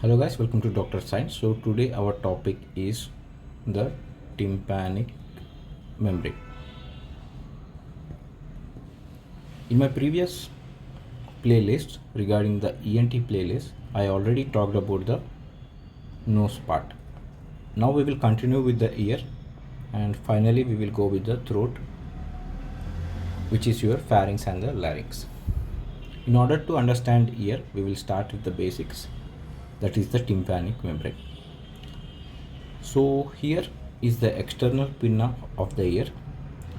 Hello guys, welcome to Dr. Science. So today our topic is the tympanic membrane. In my previous playlist regarding the ENT playlist, I already talked about the nose part. Now we will continue with the ear and finally we will go with the throat, which is your pharynx and the larynx. In order to understand ear, we will start with the basics, that is the tympanic membrane. So here is the external pinna of the ear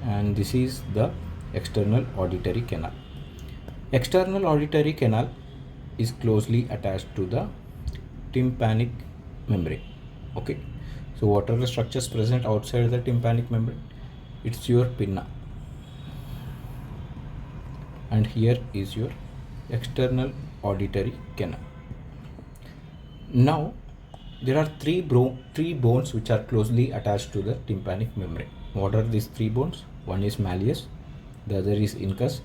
and this is the external auditory canal. External auditory canal is closely attached to the tympanic membrane. Okay, so what are the structures present outside the tympanic membrane? It's your pinna, and here is your external auditory canal. Now there are three bones which are closely attached to the tympanic membrane. What are these three bones? One is malleus, the other is incus,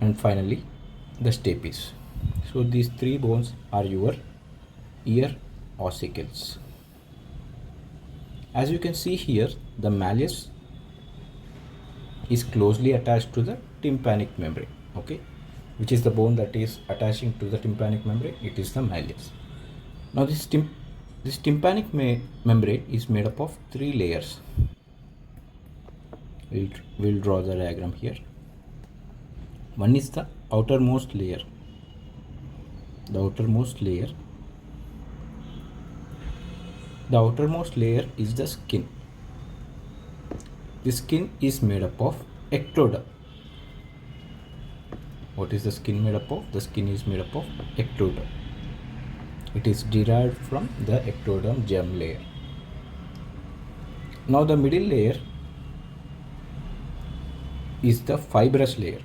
and finally the stapes. So these three bones are your ear ossicles. As you can see here, the malleus is closely attached to the tympanic membrane. Okay, which is the bone that is attaching to the tympanic membrane? It is the malleus. Now this tympanic membrane is made up of three layers. We'll draw the diagram here. One is the outermost layer. The outermost layer is the skin. The skin is made up of ectoderm. What is the skin made up of? The skin is made up of ectoderm. It is derived from the ectoderm germ layer. Now the middle layer is the fibrous layer,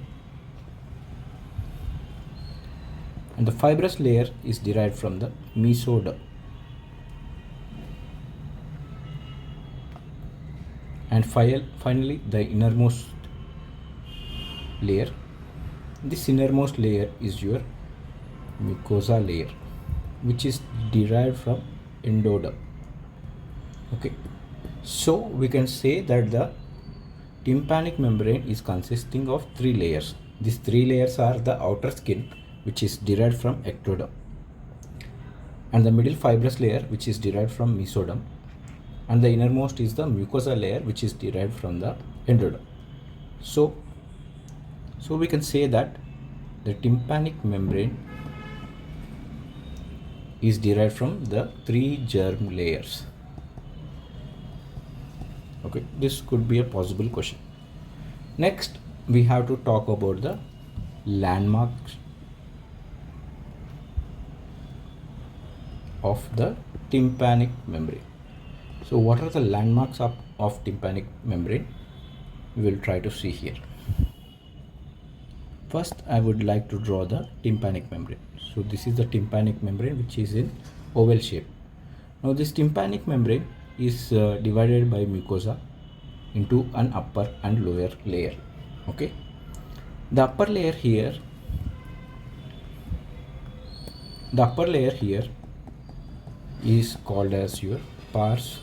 and the fibrous layer is derived from the mesoderm. And finally the innermost layer. This innermost layer is your mucosa layer, which is derived from endoderm. Okay, so we can say that the tympanic membrane is consisting of three layers. These three layers are the outer skin, which is derived from ectoderm, and the middle fibrous layer, which is derived from mesoderm, and the innermost is the mucosa layer, which is derived from the endoderm. So we can say that the tympanic membrane is derived from the three germ layers. Okay, this could be a possible question. Next, we have to talk about the landmarks of the tympanic membrane. So what are the landmarks of tympanic membrane? We will try to see here. First, I would like to draw the tympanic membrane. So this is the tympanic membrane, which is in oval shape. Now this tympanic membrane is divided by mucosa into an upper and lower layer. Okay, the upper layer here is called as your pars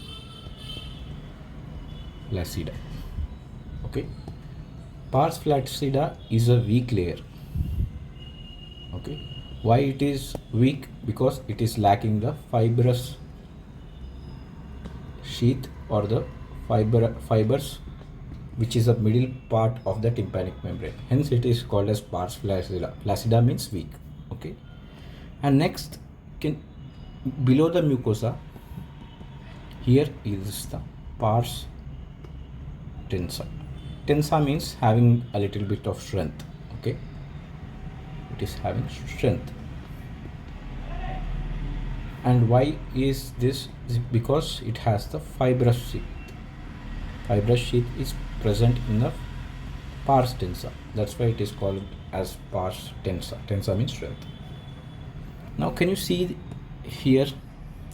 flaccida. Okay, pars flaccida is a weak layer. Okay, why it is weak? Because it is lacking the fibrous sheath or the fibers, which is a middle part of the tympanic membrane. Hence it is called as pars flaccida. Flaccida means weak. Okay, and next, below the mucosa, here is the pars tensa. Tensa means having a little bit of strength. Okay, it is having strength. And why is this? Because it has the fibrous sheath. Fibrous sheath is present in the pars tensa. That's why it is called as pars tensa. Tensa means strength. Now can you see here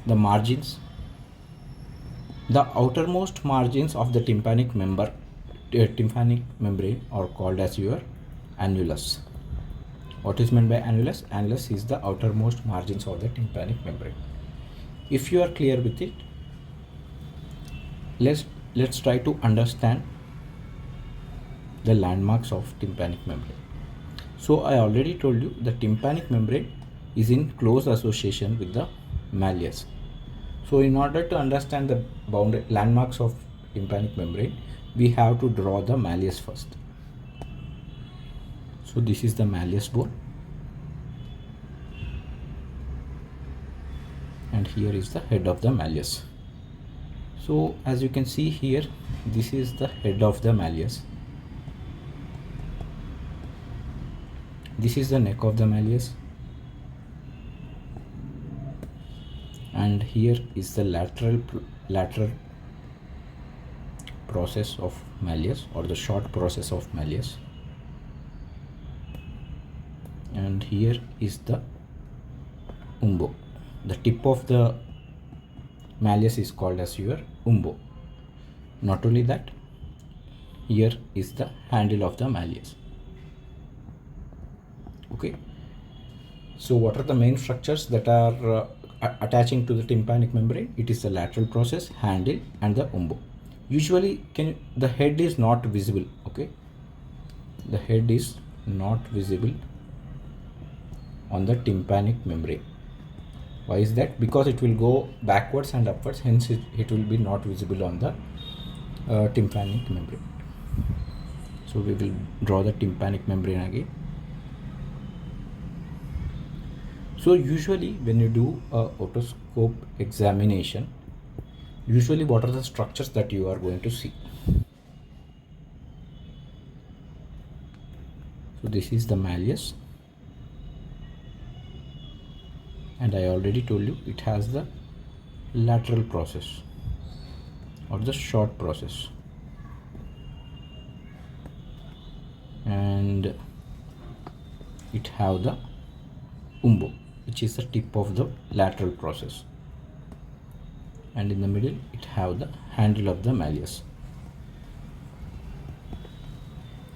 the margins? The outermost margins of the tympanic membrane are called as your annulus. What is meant by annulus? Annulus is the outermost margins of the tympanic membrane. If you are clear with it, let's try to understand the landmarks of tympanic membrane. So I already told you the tympanic membrane is in close association with the malleus. So in order to understand the landmarks of tympanic membrane, we have to draw the malleus first. So this is the malleus bone, and here is the head of the malleus. So as you can see here, this is the head of the malleus. This is the neck of the malleus, and here is the lateral process of malleus, or the short process of malleus, and here is the umbo. The tip of the malleus is called as your umbo. Not only that, here is the handle of the malleus. Okay, so what are the main structures that are attaching to the tympanic membrane? It is the lateral process, handle, and the umbo. Usually the head is not visible. Okay, the head is not visible on the tympanic membrane. Why is that? Because it will go backwards and upwards, hence it will be not visible on the tympanic membrane. So we will draw the tympanic membrane again. So usually when you do a otoscope examination, usually what are the structures that you are going to see? So this is the malleus, and I already told you it has the lateral process or the short process, and it have the umbo, which is the tip of the lateral process, and in the middle it have the handle of the malleus.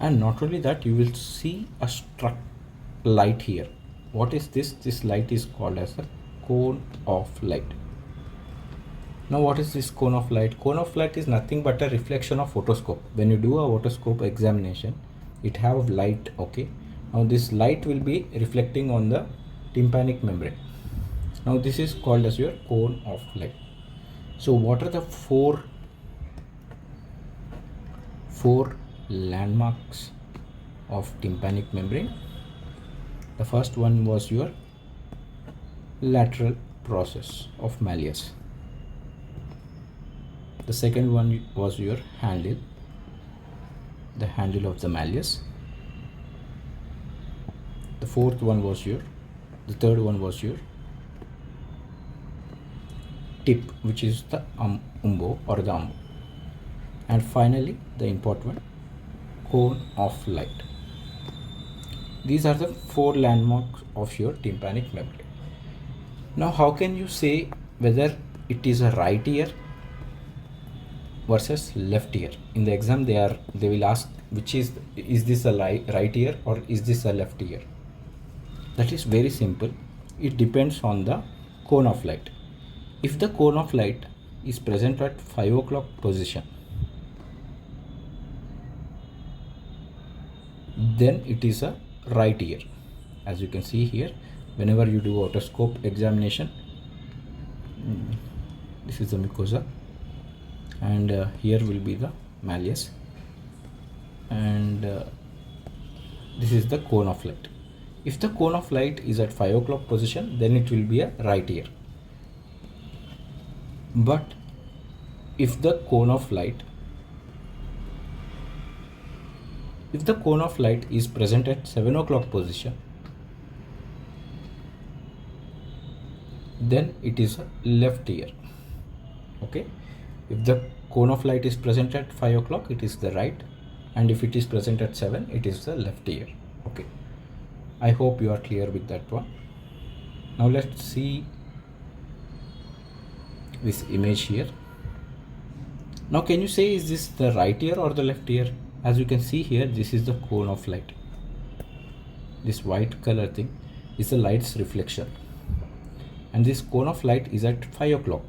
And not only that, you will see a light here. What is this? This light is called as a cone of light. Now what is this cone of light? Cone of light is nothing but a reflection of otoscope. When you do a otoscope examination, it have light. Okay, now this light will be reflecting on the tympanic membrane. Now this is called as your cone of light. So what are the four landmarks of tympanic membrane? The first one was your lateral process of malleus. The second one was your handle, the handle of the malleus. The third one was your tip, which is the umbo or the umbo. And finally, the important one, cone of light. These are the four landmarks of your tympanic membrane. Now, how can you say whether it is a right ear versus left ear? In the exam, they will ask which is this a right ear or is this a left ear? That is very simple. It depends on the cone of light. If the cone of light is present at 5 o'clock position, then it is a right ear. As you can see here, whenever you do otoscope examination, this is the mucosa, and here will be the malleus, and this is the cone of light. If the cone of light is at 5 o'clock position, then it will be a right ear. But if the cone of light is present at 7 o'clock position, then it is a left ear. Okay, if the cone of light is present at 5 o'clock, it is the right, and if it is present at 7, it is the left ear. Okay, I hope you are clear with that one. Now let's see this image here. Now can you say, is this the right ear or the left ear? As you can see here, this is the cone of light. this white color thing is the light's reflection, and this cone of light is at 5 o'clock,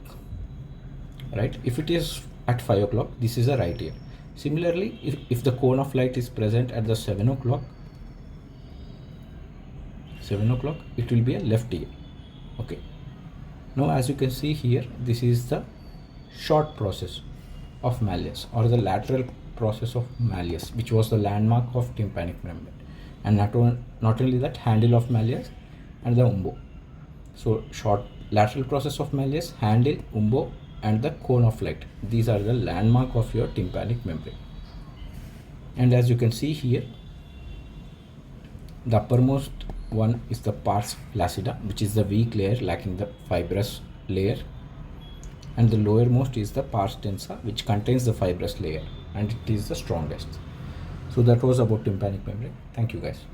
right? If it is at 5 o'clock, this is a right ear. Similarly, if the cone of light is present at the 7 o'clock, it will be a left ear. Okay, now as you can see here, this is the short process of malleus, or the lateral process of malleus, which was the landmark of tympanic membrane. And not only that, handle of malleus and the umbo. So short lateral process of malleus, handle, umbo, and the cone of light, these are the landmark of your tympanic membrane. And as you can see here, the uppermost one is the pars flaccida, which is the weak layer lacking the fibrous layer, and the lowermost is the pars densa, which contains the fibrous layer, and it is the strongest. So that was about tympanic membrane. Thank you guys.